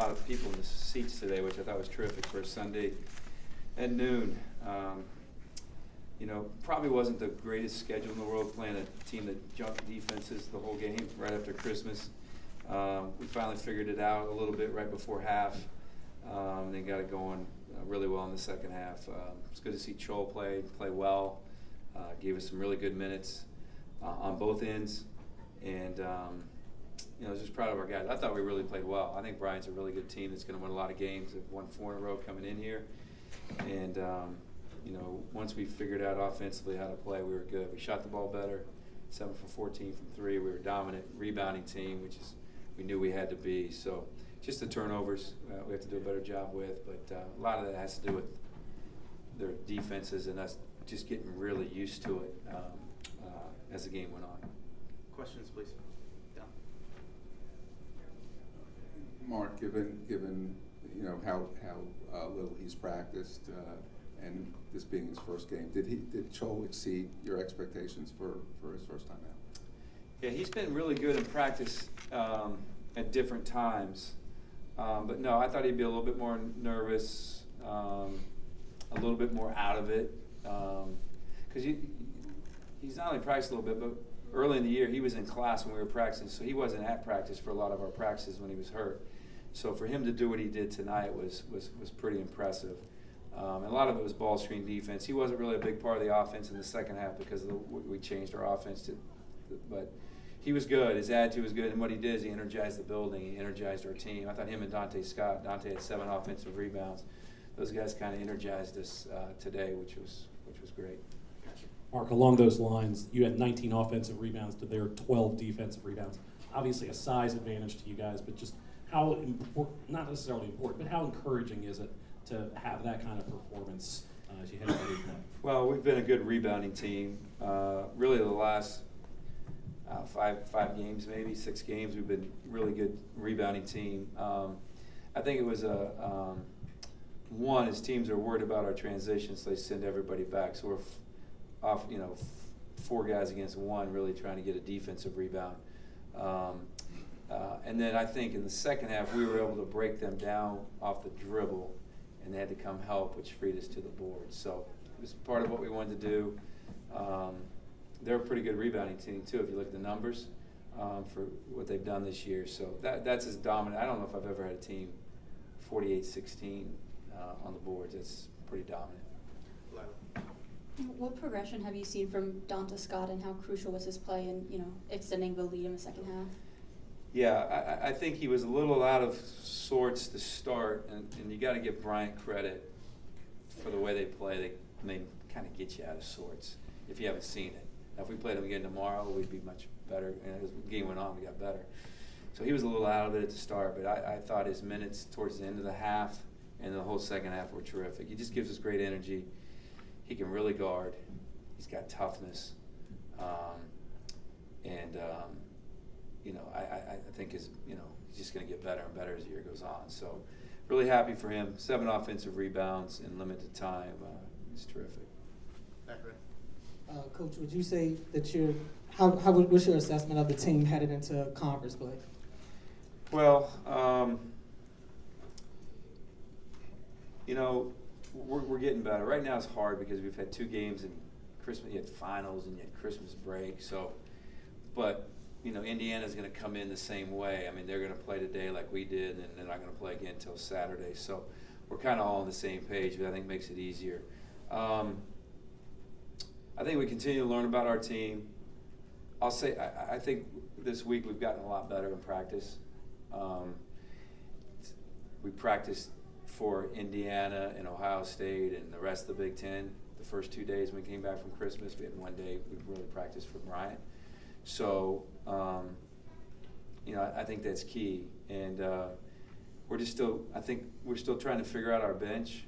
lot of people in the seats today, which I thought was terrific for a Sunday at noon. Probably wasn't the greatest schedule in the world, playing a team that jumped defenses the whole game right after Christmas. We finally figured it out a little bit right before half, and then got it going really well in the second half. It's good to see Chol play well. Gave us some really good minutes on both ends, and I was just proud of our guys. I thought we really played well. I think Bryant's a really good team that's going to win a lot of games. They've won 4 in a row coming in here, and once we figured out offensively how to play, we were good. We shot the ball better, 7 for 14 from 3. We were a dominant rebounding team, which is we knew we had to be. So just the turnovers we have to do a better job with, but a lot of that has to do with their defenses and us just getting really used to it as the game went on. Questions, please. Yeah. Mark, given how little he's practiced and this being his first game, did Chol exceed your expectations for his first time out? Yeah, he's been really good in practice at different times, but no, I thought he'd be a little bit more nervous, a little bit more out of it, because he's not only practiced a little bit, but early in the year he was in class when we were practicing, so he wasn't at practice for a lot of our practices when he was hurt. So for him to do what he did tonight was pretty impressive. And a lot of it was ball screen defense. He wasn't really a big part of the offense in the second half because we changed our offense but he was good. His attitude was good, and what he did is he energized the building. He energized our team. I thought him and Dante had 7 offensive rebounds. Those guys kind of energized us today, which was great. Mark, along those lines, you had 19 offensive rebounds to their 12 defensive rebounds. Obviously a size advantage to you guys, but just how important, not necessarily important, but how encouraging is it to have that kind of performance as you head into the play? Well, we've been a good rebounding team. Really the last 5 games, maybe 6 games, we've been a really good rebounding team. I think it was one is teams are worried about our transition, so they send everybody back. So we're off, 4 guys against 1, really trying to get a defensive rebound. And then I think in the second half, we were able to break them down off the dribble, and they had to come help, which freed us to the board. So it was part of what we wanted to do. They're a pretty good rebounding team, too, if you look at the numbers for what they've done this year. So that's as dominant. I don't know if I've ever had a team 48-16 on the boards. It's pretty dominant. What progression have you seen from Donta Scott, and how crucial was his play in extending the lead in the second half? Yeah, I think he was a little out of sorts to start, and you got to give Bryant credit for the way they play. They kind of get you out of sorts if you haven't seen it. Now, if we played them again tomorrow, we'd be much better. And as the game went on, we got better. So he was a little out of it at the start, but I thought his minutes towards the end of the half and the whole second half were terrific. He just gives us great energy. He can really guard. He's got toughness. I think he's just going to get better and better as the year goes on. So really happy for him. 7 offensive rebounds in limited time. It's terrific. Coach, would you say that what's your assessment of the team headed into conference play? Well, we're getting better. Right now it's hard because we've had 2 games in Christmas. You had finals and you had Christmas break. So, but Indiana's going to come in the same way. I mean, they're going to play today like we did, and they're not going to play again until Saturday. So we're kind of all on the same page, but I think it makes it easier. I think we continue to learn about our team. I'll say I think this week we've gotten a lot better in practice. We practiced for Indiana and Ohio State and the rest of the Big Ten the first 2 days when we came back from Christmas. We had 1 day we really practiced for Bryant. So, I think that's key. And we're still trying to figure out our bench,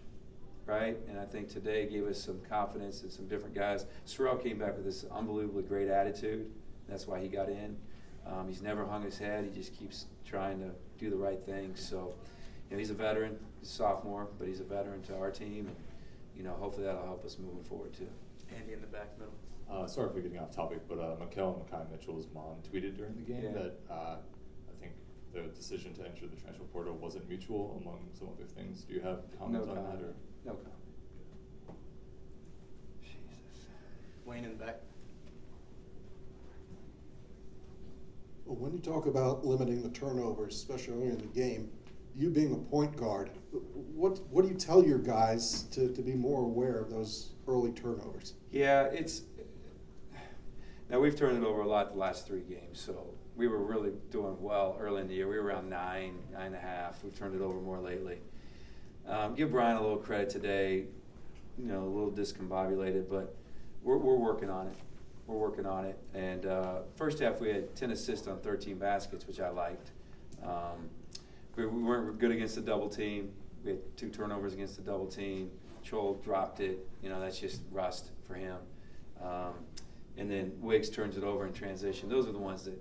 right? And I think today gave us some confidence in some different guys. Sorrell came back with this unbelievably great attitude. That's why he got in. He's never hung his head. He just keeps trying to do the right thing. So, he's a veteran. He's a sophomore, but he's a veteran to our team. And, hopefully that'll help us moving forward, too. Andy in the back middle. Sorry for getting off topic, but Mikal and Makai Mitchell's mom tweeted during the game that I think the decision to enter the transfer portal wasn't mutual among some other things. Do you have comments No on comment. that? Or? No comment. Jesus. Wayne in the back. Well, when you talk about limiting the turnovers, especially early in the game, you being a point guard, what do you tell your guys to be more aware of those early turnovers? Yeah, now we've turned it over a lot the last 3 games, so we were really doing well early in the year. We were around 9.5. We've turned it over more lately. Give Bryant a little credit today, a little discombobulated, but we're working on it. We're working on it. And first half we had 10 assists on 13 baskets, which I liked. We weren't good against the double team. We had 2 turnovers against the double team. Chol dropped it. That's just rust for him. And then Wiggs turns it over in transition. Those are the ones that,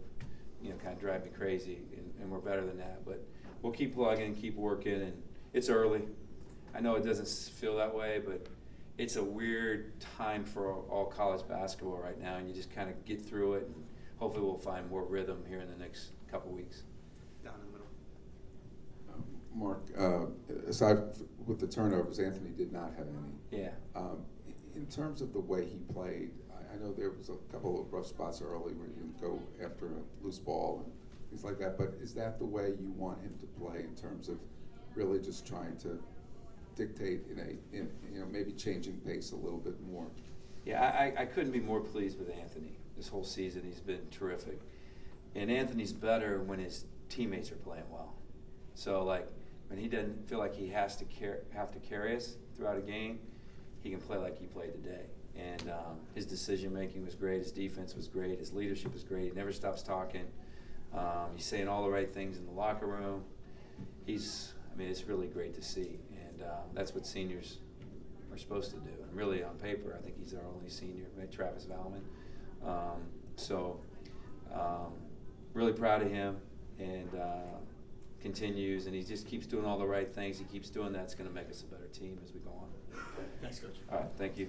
kind of drive me crazy, and we're better than that. But we'll keep plugging, keep working, and it's early. I know it doesn't feel that way, but it's a weird time for all college basketball right now, and you just kind of get through it, and hopefully we'll find more rhythm here in the next couple weeks. Down in the middle. Mark, aside with the turnovers, Anthony did not have any. Yeah. In terms of the way he played, I know there was a couple of rough spots early where you didn't go after a loose ball and things like that, but is that the way you want him to play in terms of really just trying to dictate in maybe changing pace a little bit more? Yeah, I couldn't be more pleased with Anthony this whole season. He's been terrific. And Anthony's better when his teammates are playing well. So, when he doesn't feel like he has to carry us throughout a game, he can play like he played today. And his decision-making was great. His defense was great. His leadership was great. He never stops talking. He's saying all the right things in the locker room. It's really great to see. And that's what seniors are supposed to do. And really, on paper, I think he's our only senior, right? Travis Valman. Really proud of him, and continues, and he just keeps doing all the right things. He keeps doing that. It's going to make us a better team as we go on. Thanks, Coach. All right, thank you.